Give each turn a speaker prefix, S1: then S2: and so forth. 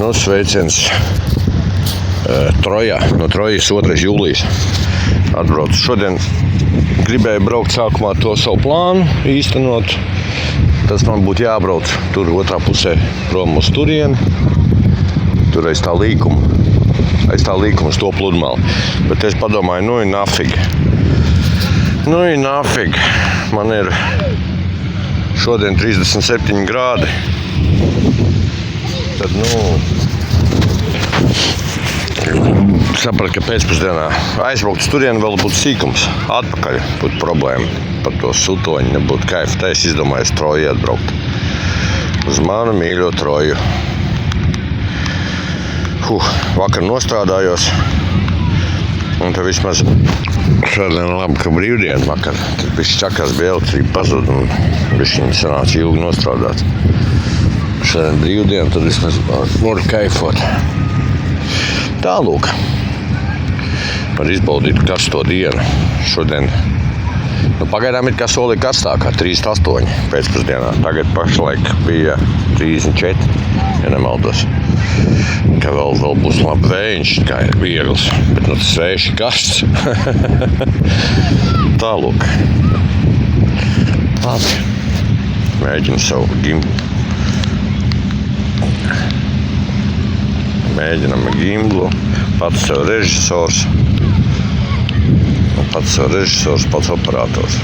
S1: Nu, sveiciens Trojā. No Trojas 2. jūlijas atbraucu. Šodien gribēju braukt sākumā to savu plānu īstenot. Tas man būtu jābrauc tur otrā pusē prom uz turieni. Tur aiz tā līkuma uz to pludmali. Bet es padomāju, nu ir nafig. Man ir šodien 37 grādi. Tad, sapratu, ka pēcpusdienā aizbraukt uz turieni vēl būtu sīkums. Atpakaļ būtu problēma. Par to sutoņu nebūtu kaifa. Tā es izdomāju uz Troju atbraukt. Uz manu mīļo Troju. Vakar nostrādājos. Un tad vismaz šodien labi, ka brīvdiena vakar. Tad viss čakās bija elektrība pazud un višķiņi sanāca ilgi nostrādāt. Šodien brīvdiena, tad vismaz var kaifot. Tālūk. Var izbaudīt karsto dienu. Šodien, pagaidām ir kā solī karstākā, 38 pēcpusdienā. Tagad pašlaik bija 34, ja nemaldos. Ka vēl būs labi vējiņš, kā ir viegls, bet tas vējš ir karsts. Tālūk. Labi. Mēģinu savu Mēģinam gimblu. Pats sev režisors, pats operators.